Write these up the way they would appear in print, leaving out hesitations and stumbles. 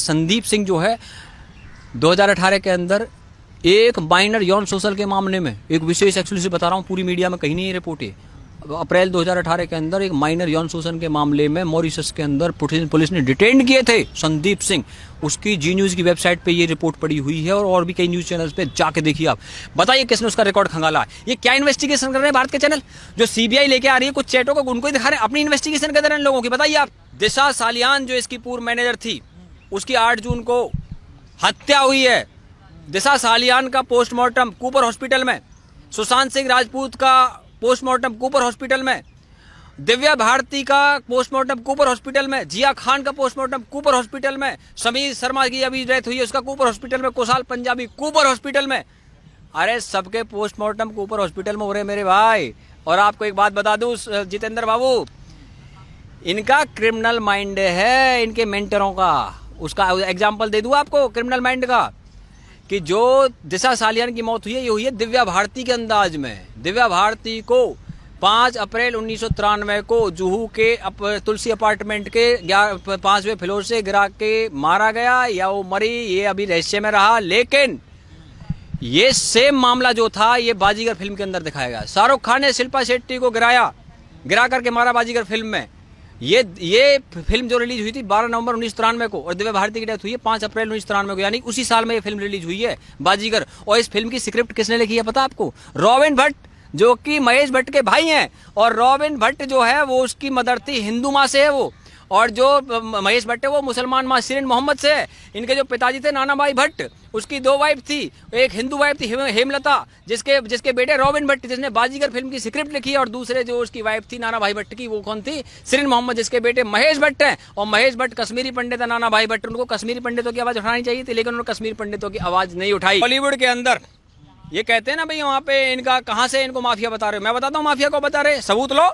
संदीप सिंह जो है 2018 के अंदर एक माइनर यौन शोषण के मामले में, एक विशेष एक्सक्लूसिव बता रहा हूँ, पूरी मीडिया में कहीं नहीं रिपोर्ट है, अप्रैल 2018 के अंदर एक माइनर यौन शोषण के मामले में मॉरिशस के अंदर पुलिस ने डिटेन किए थे संदीप सिंह। उसकी जी न्यूज़ की वेबसाइट पे ये रिपोर्ट पड़ी हुई है और भी कई न्यूज़ चैनल्स पे जाके देखिए आप। बताइए किसने उसका रिकॉर्ड खंगाला? ये क्या इन्वेस्टिगेशन कर रहे हैं भारत के चैनल? जो सीबीआई लेके आ रही है कुछ चैटों को, उनको ही दिखा रहे हैं, अपनी इन्वेस्टिगेशन कर रहे हैं लोगों की। बताइए आप। दिशा सालियान जो इसकी पूर्व मैनेजर थी, उसकी 8 जून को हत्या हुई है। दिशा सालियान का पोस्टमार्टम कूपर हॉस्पिटल में, सुशांत सिंह राजपूत का पोस्टमार्टम कूपर हॉस्पिटल में, दिव्या भारती का पोस्टमार्टम कूपर हॉस्पिटल में, जिया खान का पोस्टमार्टम कूपर हॉस्पिटल में, समीर शर्मा की अभी डेथ हुई है उसका कूपर हॉस्पिटल में, कुशाल पंजाबी कूपर हॉस्पिटल में। अरे सबके पोस्टमार्टम कूपर हॉस्पिटल में हो रहे मेरे भाई। और आपको एक बात बता दूं जितेंद्र बाबू, इनका क्रिमिनल माइंड है, इनके मेंटरों का। उसका एग्जाम्पल दे दूं आपको क्रिमिनल माइंड का, कि जो दिशा सालियान की मौत हुई है ये हुई है दिव्या भारती के अंदाज में। दिव्या भारती को 5 अप्रैल 1993 को जुहू के तुलसी अपार्टमेंट के 5वें फ्लोर से गिरा के मारा गया, या वो मरी ये अभी रहस्य में रहा। लेकिन ये सेम मामला जो था ये बाजीगर फिल्म के अंदर दिखाया गया। शाहरुख खान ने शिल्पा शेट्टी को गिरा करके मारा बाजीगर फिल्म में। ये फिल्म जो रिलीज हुई थी 12 नवंबर 1993 को, और दिव्या भारती की डेथ हुई है 5 अप्रैल 1993 को, यानी उसी साल में ये फिल्म रिलीज हुई है बाजीगर। और इस फिल्म की स्क्रिप्ट किसने लिखी है पता आपको? रॉबिन भट्ट, जो कि महेश भट्ट के भाई हैं। और रॉबिन भट्ट जो है वो उसकी मदर थी, हिंदू माँ से है वो, और जो महेश भट्ट है वो मुसलमान माँ शिरीन मोहम्मद से है। इनके जो पिताजी थे नाना भाई भट्ट, उसकी 2 वाइफ थी, एक हिंदू वाइफ थी हेमलता, जिसके बेटे रॉबिन भट्ट जिसने बाजीगर फिल्म की स्क्रिप्ट लिखी, और दूसरे जो उसकी वाइफ थी नाना भाई भट्ट की, वो कौन थी? शिरीन मोहम्मद, जिसके बेटे महेश भट्ट हैं। और महेश भट्ट कश्मीरी पंडित है, नाना भाई भट्ट। उनको कश्मीरी पंडितों की आवाज उठानी चाहिए थी, लेकिन उन्होंने कश्मीरी पंडितों की आवाज नहीं उठाई। बॉलीवुड के अंदर ये कहते हैं ना भाई वहां पे इनका कहां से इनको माफिया बता रहे हो, मैं बताता हूँ माफिया को बता रहे, सबूत लो।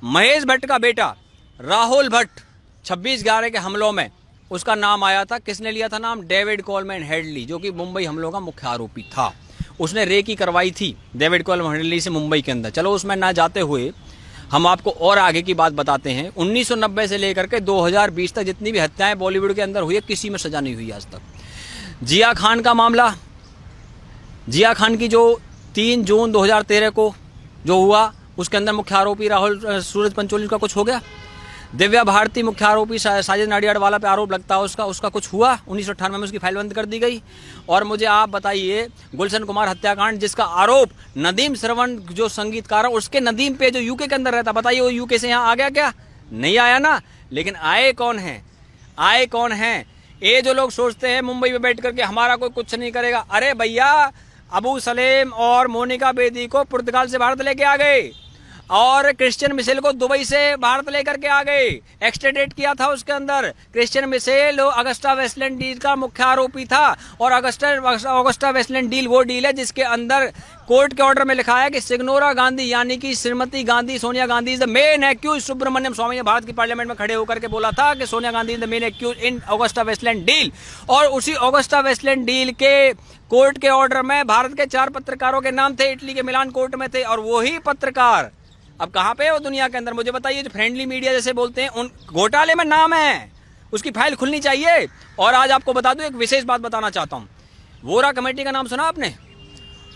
महेश भट्ट का बेटा राहुल भट्ट 26/11 के हमलों में उसका नाम आया था। किसने लिया था नाम? डेविड कोलमैन हेडली, जो कि मुंबई हमलों का मुख्य आरोपी था। उसने रेकी करवाई थी डेविड कोलमैन हेडली से मुंबई के अंदर। चलो उसमें ना जाते हुए हम आपको और आगे की बात बताते हैं। 1990 से लेकर के 2020 तक जितनी भी हत्याएं बॉलीवुड के अंदर हुई है, किसी में सजा नहीं हुई आज तक। जिया खान का मामला, जिया खान की जो 3 जून 2013 को जो हुआ, उसके अंदर मुख्य आरोपी राहुल सूरज पंचोली का कुछ हो गया। दिव्या भारती मुख्य आरोपी साजिद नाडियाडवाला पे आरोप लगता है उसका कुछ हुआ, 1998 में उसकी फाइल बंद कर दी गई। और मुझे आप बताइए गुलशन कुमार हत्याकांड, जिसका आरोप नदीम श्रवण जो संगीतकार है उसके नदीम पे जो यूके के अंदर रहता, बताइए वो यूके से यहाँ आ गया क्या? नहीं आया ना। लेकिन आए कौन है? ये जो लोग सोचते हैं मुंबई में बैठ करके हमारा कोई कुछ नहीं करेगा, अरे भैया अबू सलेम और मोनिका बेदी को पुर्तगाल से भारत लेके आ गए, और क्रिश्चियन मिशेल को दुबई से भारत लेकर के आ गए, एक्सट्रेडेट किया था। उसके अंदर Christian Michel Agusta Westland deal का मुख्य आरोपी था। और अगस्टा वेस्टलैंड डील वो डील है जिसके अंदर कोर्ट के ऑर्डर में लिखा है कि सिग्नोरा गांधी यानी कि Shrimati Gandhi, Sonia Gandhi is the main accused. Subramanian Swamy ने भारत की पार्लियामेंट में खड़े होकर के बोला था कि Sonia Gandhi is the main accuse in Agusta Westland deal. और उसी अगस्टा वेस्टलैंड डील के कोर्ट के ऑर्डर में भारत के 4 पत्रकारों के नाम थे, इटली के मिलान कोर्ट में थे। और वही पत्रकार अब कहाँ पे है वो दुनिया के अंदर? मुझे बताइए। जो फ्रेंडली मीडिया जैसे बोलते हैं, उन घोटाले में नाम है, उसकी फाइल खुलनी चाहिए। और आज आपको बता दूं, एक विशेष बात बताना चाहता हूं। वोरा कमेटी का नाम सुना आपने?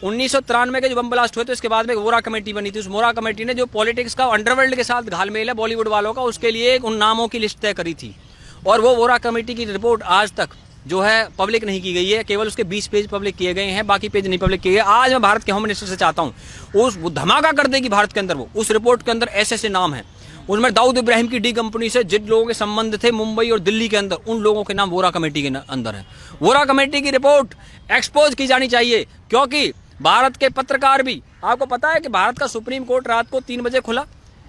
1993 के जो बम ब्लास्ट हुए थे उसके बाद में वोरा कमेटी बनी थी। उस वोरा कमेटी ने जो पॉलिटिक्स का अंडरवर्ल्ड के साथ घालमेल है बॉलीवुड वालों का, उसके लिए उन नामों की लिस्ट तय करी थी। और वो वोरा कमेटी की रिपोर्ट आज तक जो है पब्लिक नहीं की गई है, केवल उसके 20 पेज पब्लिक किए गए हैं, बाकी पेज नहीं पब्लिक किए गए। आज मैं भारत के होम मिनिस्टर से चाहता हूं उस धमाका कर देगी भारत के अंदर। वो उस रिपोर्ट के अंदर ऐसे नाम है, उसमें दाऊद इब्राहिम की डी कंपनी से जिन लोगों के संबंध थे मुंबई और दिल्ली के अंदर, उन लोगों के नाम वोरा कमेटी के अंदर है। वोरा कमेटी की रिपोर्ट एक्सपोज की जानी चाहिए, क्योंकि भारत के पत्रकार भी, आपको पता है कि भारत का सुप्रीम कोर्ट रात को 3 बजे खुला,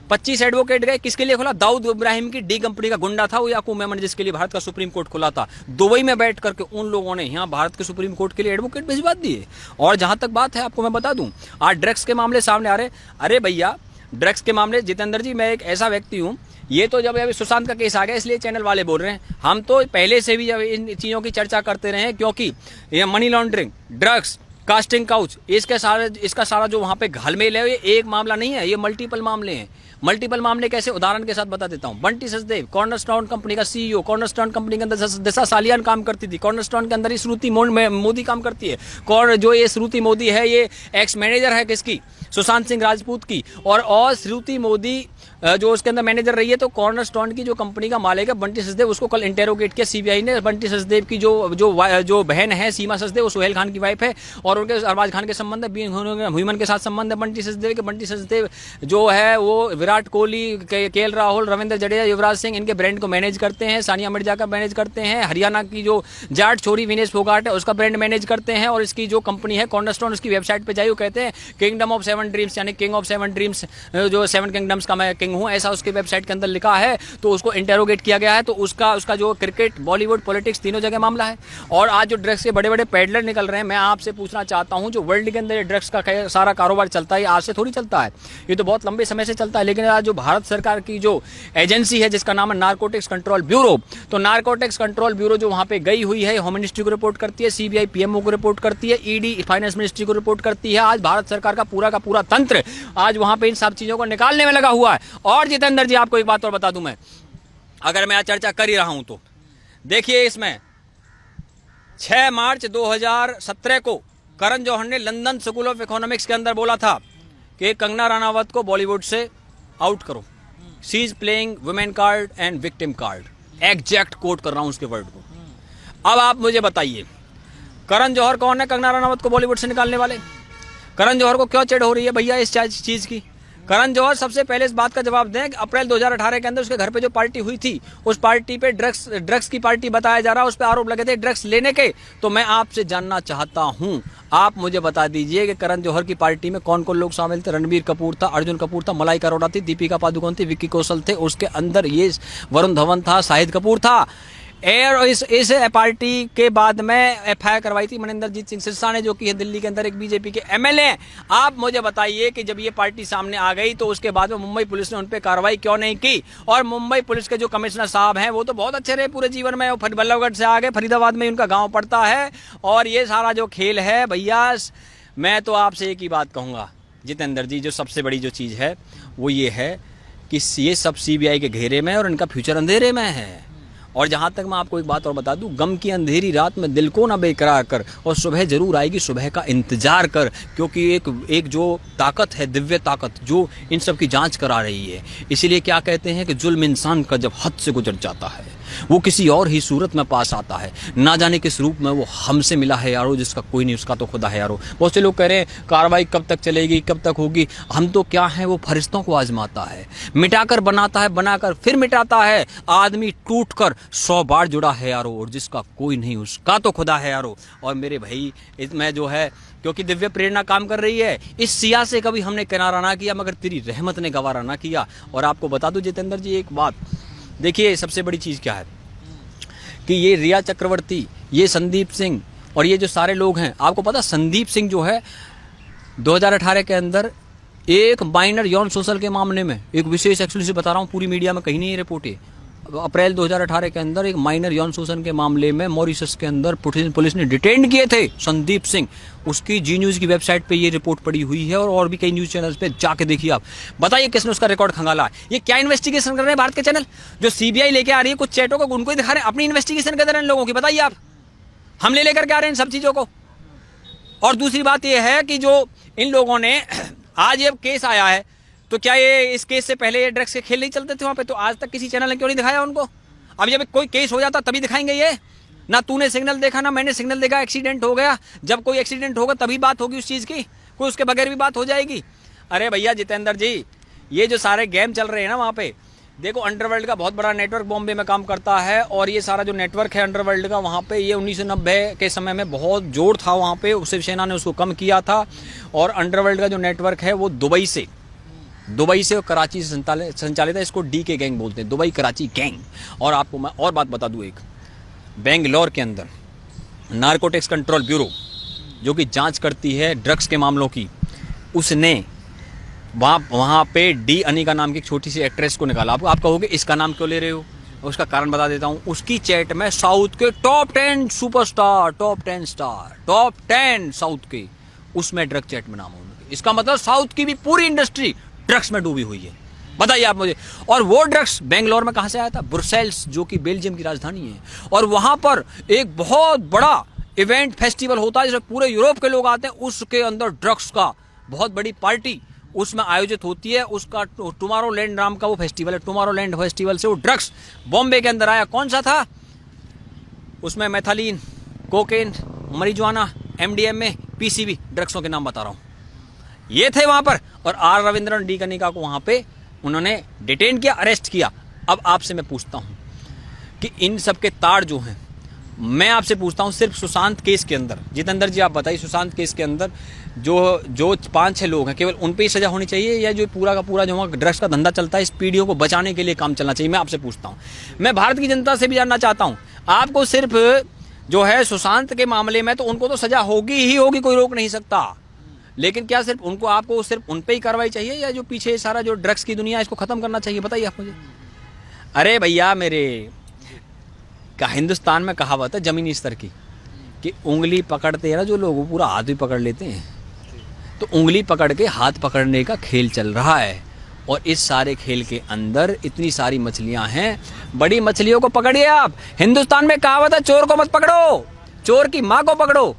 25 एडवोकेट गए। किसके लिए खुला? दाऊद इब्राहिम की डी कंपनी का गुंडा था वो याकूब मेमन, जिसके लिए भारत का सुप्रीम कोर्ट खुला था। दुबई में बैठ करके उन लोगों ने यहाँ भारत के सुप्रीम कोर्ट के लिए एडवोकेट भिजवा दिए। और जहां तक बात है, आपको मैं बता दूं, आज ड्रग्स के मामले सामने आ रहे। अरे भैया ड्रग्स के मामले, जितेंद्र जी मैं एक ऐसा व्यक्ति हूँ, ये तो जब अभी सुशांत का केस आ गया इसलिए चैनल वाले बोल रहे हैं, हम तो पहले से भी जब इन चीज़ों की चर्चा करते रहे हैं, क्योंकि ये money laundering, drugs casting couch, इसका सारा जो वहाँ पे घालमेल है, ये एक मामला नहीं है, ये मल्टीपल मामले हैं। मल्टीपल मामले कैसे, उदाहरण के साथ बता देता हूँ। बंटी सचदेव कॉर्नरस्टोन कंपनी का सीईओ, कॉर्नरस्टोन कंपनी के अंदर दिशा सालियान काम करती थी, कॉर्नरस्टोन के अंदर ही श्रुति मोदी काम करती है। जो ये श्रुति मोदी है, ये एक्स मैनेजर है किसकी, सुशांत सिंह राजपूत की। और श्रुति मोदी जो उसके अंदर मैनेजर रही है, तो कॉर्नरस्टोन की जो कंपनी का मालिक है बंटी सचदेव, उसको कल इंटेरोगेट किया सीबीआई ने। बंटी सचदेव की जो बहन है सीमा सचदेव, वो सोहेल खान की वाइफ है, और उनके अरबाज खान के संबंध है, ह्यूमन के साथ संबंध है बंटी सचदेव के। बंटी सचदेव जो है वो विराट कोहली, केएल राहुल, रविंद्र जडेजा, युवराज सिंह, इनके ब्रांड को मैनेज करते हैं। सानिया मिर्जा का मैनेज करते हैं। हरियाणा की जो जाट छोरी विनेश फोगाट है, उसका ब्रांड मैनेज करते हैं। और इसकी जो कंपनी है कॉर्नरस्टोन, उसकी वेबसाइट पे जाइए, वो कहते हैं किंगडम ऑफ 7 ड्रीम्स, यानी किंग ऑफ 7 ड्रीम्स, जो 7 किंगडम्स का मैं किंग हूँ, ऐसा उसके वेबसाइट के अंदर लिखा है। तो उसको इंटेरोगेट किया गया है। तो उसका जो क्रिकेट, बॉलीवुड, पॉलिटिक्स, तीनों जगह मामला है। और आज जो ड्रग्स के बड़े बड़े पेडलर निकल रहे हैं, मैं आपसे पूछना चाहता हूं, जो वर्ल्ड के अंदर ड्रग्स का सारा कारोबार चलता है, आज से थोड़ी चलता है, ये तो बहुत लंबे समय से चलता है। लेकिन आज जो भारत सरकार की जो एजेंसी है, जिसका नाम है नारकोटिक्स कंट्रोल ब्यूरो, तो नारकोटिक्स कंट्रोल ब्यूरो जो वहां पे गई हुई है, होम मिनिस्ट्री को रिपोर्ट करती है, सीबीआई पीएमओ को रिपोर्ट करती है, ईडी फाइनेंस मिनिस्ट्री को रिपोर्ट करती है। आज भारत सरकार का पूरा तंत्र आज वहां पे इन सब चीजों को निकालने में लगा हुआ है। और जितेंद्र जी, आपको एक बात और बता दूं, मैं अगर मैं आज चर्चा कर ही रहा हूं तो देखिए, इसमें 6 मार्च 2017 को करण जौहर ने लंदन स्कूल ऑफ इकोनॉमिक्स के अंदर बोला था कि कंगना रनावत को बॉलीवुड से आउट करो, she is playing women card and victim card. Exact quote कर रहा हूं उसके वर्ड को। अब आप मुझे बताइए, करण जौहर कौन है कंगना रनावत को बॉलीवुड से निकालने वाले? करण जौहर को क्यों चिढ़ हो रही है भैया इस चीज की? करण जौहर सबसे पहले इस बात का जवाब दें कि अप्रैल 2018 के अंदर उसके घर पे जो पार्टी हुई थी, उस पार्टी पे ड्रग्स की पार्टी बताया जा रहा है, उस पे आरोप लगे थे ड्रग्स लेने के। तो मैं आपसे जानना चाहता हूं, आप मुझे बता दीजिए कि करण जौहर की पार्टी में कौन कौन लोग शामिल थे? रणबीर कपूर था, अर्जुन कपूर था, मलाइका अरोड़ा थी, दीपिका पादुकोण थी, विक्की कौशल थे, उसके अंदर ये वरुण धवन था, शाहिद कपूर था। इस पार्टी के बाद में एफआईआर करवाई थी मनिंदरजीत सिंह सिरसा ने, जो कि है दिल्ली के अंदर एक बीजेपी के एमएलए। आप मुझे बताइए कि जब ये पार्टी सामने आ गई तो उसके बाद में मुंबई पुलिस ने उन पर कार्रवाई क्यों नहीं की? और मुंबई पुलिस के जो कमिश्नर साहब हैं, वो तो बहुत अच्छे रहे पूरे जीवन में, बल्लभगढ़ से आ गए, फरीदाबाद में उनका गाँव पड़ता है। और ये सारा जो खेल है भैया, मैं तो आपसे एक ही बात कहूँगा जितेंद्र जी, जो सबसे बड़ी जो चीज़ है वो ये है कि ये सब सीबीआई के घेरे में और इनका फ्यूचर अंधेरे में है। और जहाँ तक मैं आपको एक बात और बता दूं, गम की अंधेरी रात में दिल को ना बेकरार कर, और सुबह जरूर आएगी, सुबह का इंतजार कर, क्योंकि एक जो ताकत है, दिव्य ताकत, जो इन सब की जांच करा रही है। इसीलिए क्या कहते हैं कि जुल्म इंसान का जब हद से गुजर जाता है, वो किसी और ही सूरत में पास आता है, ना जाने किस रूप में वो हमसे मिला है यारो, जिसका कोई नहीं, उसका तो खुदा है यारो। बहुत से लोग कह रहे हैं कार्रवाई कब तक चलेगी, कब तक होगी। हम तो क्या है, वो फरिश्तों को आजमाता है, मिटाकर बनाता है, बनाकर फिर मिटाता है। आदमी टूट कर 100 बार जुड़ा है यारो, और जिसका कोई नहीं, उसका तो खुदा है यारो। और मेरे भाई, इसमें जो है, क्योंकि दिव्य प्रेरणा काम कर रही है, इस सिया से कभी हमने किनारा ना किया, मगर तेरी रहमत ने गवारा ना किया। और आपको बता दूं जितेंद्र जी एक बात, देखिए सबसे बड़ी चीज़ क्या है कि ये रिया चक्रवर्ती, ये संदीप सिंह और ये जो सारे लोग हैं, आपको पता संदीप सिंह जो है 2018 के अंदर एक माइनर यौन शोषण के मामले में, एक विशेष एक्सक्लूसिव बता रहा हूँ, पूरी मीडिया में कहीं नहीं रिपोर्ट है, अप्रैल 2018 के अंदर एक माइनर यौन शोषण के मामले में मॉरिशस के अंदर पुलिस ने डिटेन किए थे संदीप सिंह। उसकी जी न्यूज़ की वेबसाइट पे ये रिपोर्ट पड़ी हुई है, और भी कई न्यूज़ चैनल्स पे जाके देखिए आप। बताइए किसने उसका रिकॉर्ड खंगाला है? ये क्या इन्वेस्टिगेशन कर रहे हैं भारत के चैनल? जो सीबीआई लेके आ रही है कुछ चैटों को, उनको ही दिखा रहे हैं, अपनी इन्वेस्टिगेशन कर रहे हैं लोगों की। बताइए आप, हम ले लेकर के आ रहे हैं इन सब चीज़ों को। और दूसरी बात यह है कि जो इन लोगों ने आज ये केस आया है, तो क्या ये इस केस से पहले ये ड्रग्स के खेल नहीं चलते थे वहाँ पे? तो आज तक किसी चैनल ने क्यों नहीं दिखाया उनको? अब जब कोई केस हो जाता तभी दिखाएंगे ये। ना तूने सिग्नल देखा, ना मैंने सिग्नल देखा, एक्सीडेंट हो गया। जब कोई एक्सीडेंट होगा तभी बात होगी उस चीज़ की, कोई उसके बगैर भी बात हो जाएगी। अरे भैया जितेंद्र जी, ये जो सारे गेम चल रहे हैं ना वहाँ पे, देखो अंडरवर्ल्ड का बहुत बड़ा नेटवर्क बॉम्बे में काम करता है, और ये सारा जो नेटवर्क है अंडरवर्ल्ड का, वहाँ पे ये 1990 के समय में बहुत जोर था वहाँ पे, शिवसेना ने उसको कम किया था। और अंडरवर्ल्ड का जो नेटवर्क है वो दुबई से और कराची से संचालित है। इसको डी के गैंग बोलते हैं, दुबई कराची गैंग। और आपको मैं और बात बता दूं, एक बेंगलोर के अंदर नारकोटिक्स कंट्रोल ब्यूरो जो कि जांच करती है ड्रग्स के मामलों की, उसने वहाँ पे डी अनिका नाम की एक छोटी सी एक्ट्रेस को निकाला। आप कहोगे इसका नाम क्यों ले रहे हो? उसका कारण बता देता हूं। उसकी चैट में साउथ के top 10 superstar, top 10 star, top 10 south के, उसमें ड्रग चैट में नाम है उनके। इसका मतलब साउथ की भी पूरी इंडस्ट्री ड्रग्स में डूबी हुई है। बताइए आप मुझे। और वो ड्रग्स बेंगलोर में कहां से आया था? ब्रुसेल्स, जो कि बेल्जियम की राजधानी है। और वहां पर एक बहुत बड़ा इवेंट फेस्टिवल होता है जिसमें पूरे यूरोप के लोग आते हैं। उसके अंदर ड्रग्स का बहुत बड़ी पार्टी उसमें आयोजित होती है। उसका टुमारोलैंड नाम का वो फेस्टिवल है। टुमारोलैंड फेस्टिवल से वो ड्रग्स बॉम्बे के अंदर आया। कौन सा था? उसमें मैथालीन, कोकेन, मरिजुआना, एमडीएमए, पीसीबी ड्रग्सों के नाम बता रहा हूं। ये थे वहां पर। और आर रविंद्रन डी कनिका को वहां पे उन्होंने डिटेन किया, अरेस्ट किया। अब आपसे मैं पूछता हूं कि इन सब के तार जो हैं, मैं आपसे पूछता हूं सिर्फ सुशांत केस के अंदर, जितेंद्र जी आप बताइए, सुशांत केस के अंदर जो 5-6 लोग हैं, केवल उन पे ही सजा होनी चाहिए या जो पूरा का पूरा जो ड्रग्स का धंधा चलता है इस पीढ़ियों को बचाने के लिए काम चलना चाहिए? मैं आपसे पूछता हूं। मैं भारत की जनता से भी जानना चाहता हूं। आपको सिर्फ जो है सुशांत के मामले में तो उनको तो सजा होगी ही होगी, कोई रोक नहीं सकता। लेकिन क्या सिर्फ उनको, आपको सिर्फ उन पे ही कार्रवाई चाहिए या जो पीछे सारा जो ड्रग्स की दुनिया है इसको खत्म करना चाहिए? बताइए आप मुझे। अरे भैया मेरे का हिंदुस्तान में कहावत है जमीनी स्तर की कि उंगली पकड़ते हैं ना जो लोग, वो पूरा हाथ भी पकड़ लेते हैं। तो उंगली पकड़ के हाथ पकड़ने का खेल चल रहा है। और इस सारे खेल के अंदर इतनी सारी मछलियां हैं। बड़ी मछलियों को पकड़िए आप। हिंदुस्तान में कहावत है चोर को मत पकड़ो, चोर की माँ को पकड़ो।